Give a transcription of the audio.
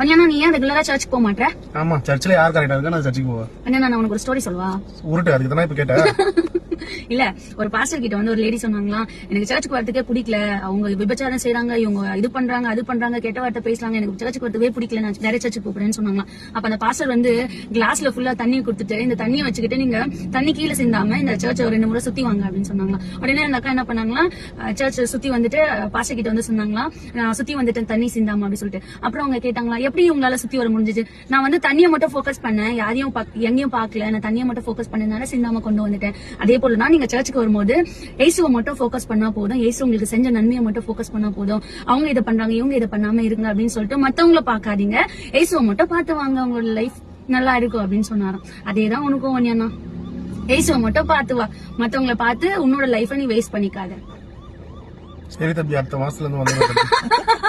அண்ணா நீ ஏன் ரெகுலரா சர்ச் போக மாட்டேன்? ஆமா, சர்ச்சில் யார் கரெக்டா இருக்கா நான் சர்ச்சுக்கு போவேன். அண்ணா நான் உனக்கு ஒரு ஸ்டோரி சொல்லவா? உருட்டு, அதுக்கு தானே இப்ப கேட்டேன். இல்ல, ஒரு பாஸ்டர் கிட்ட வந்து ஒரு லேடி சொன்னாங்களா, எனக்கு சர்ச்சுக்கு வரதுக்கே பிடிக்கல, அவங்க விபச்சாரம் செய்யறாங்க, இவங்க இது பண்றாங்க அது பண்றாங்க, கெட்ட வார்த்தை பேசுறாங்க, எனக்கு சர்ச்சுக்கு வரதுவே பிடிக்கல, நான் வேற சர்ச்சுக்கு போறேன்னு சொன்னாங்களா. அப்ப அந்த பாஸ்டர் வந்து கிளாஸ்ல ஃபுல்லா தண்ணி கொடுத்துட்டு, இந்த தண்ணியை வச்சுக்கிட்டு நீங்க தண்ணி கீழே சிந்தாம இந்த சர்ச்சை ஒரு 2 முறை சுத்தி வாங்க அப்படின்னு சொன்னாங்களா. உடனே அந்த அக்கா என்ன பண்ணாங்களா, சர்ச் சுத்தி வந்துட்டு பாஸ்டர் கிட்ட வந்து சொன்னாங்களா, நான் சுத்தி வந்துட்டேன் தண்ணி சிந்தாம அப்படின்னு சொல்லிட்டு. அப்புறம் அவங்க கேட்டாங்களா, எப்படி உங்களால சுத்தி வர முடிஞ்சிச்சு? நான் வந்து தண்ணியை மட்டும் போக்கஸ் பண்ணேன், யாரையும் எங்கேயும் பாக்கல, நான் தண்ணியை மட்டும் போக்கஸ் பண்ணதுனால சிந்தாம கொண்டு வந்துட்டேன். அதே போலதான் நீங்க சர்ச்சுக்கு வரும்போது இயேசுவை மட்டும் போக்கஸ் பண்ணா போதும், இயேசு உங்களுக்கு செஞ்ச நன்மையை மட்டும் போக்கஸ் பண்ணா போதும். அவங்க இதை பண்றாங்க, இவங்க இதை பண்ணாம இருங்க அப்படின்னு சொல்லிட்டு மத்தவங்கள பாக்காதீங்க, இயேசுவை மட்டும் பார்த்து வாங்க, உங்களோட லைஃப் நல்லா இருக்கும் அப்படின்னு சொன்னாராம். அதேதான் உனக்கும் ஒன்னியானா, இயேசுவை மட்டும் பார்த்து வா, மத்தவங்கள பார்த்து உன்னோட லைஃபை நீ வேஸ்ட் பண்ணிக்காத. சரி தம்பி, அடுத்த மாசத்துல இருந்து வந்து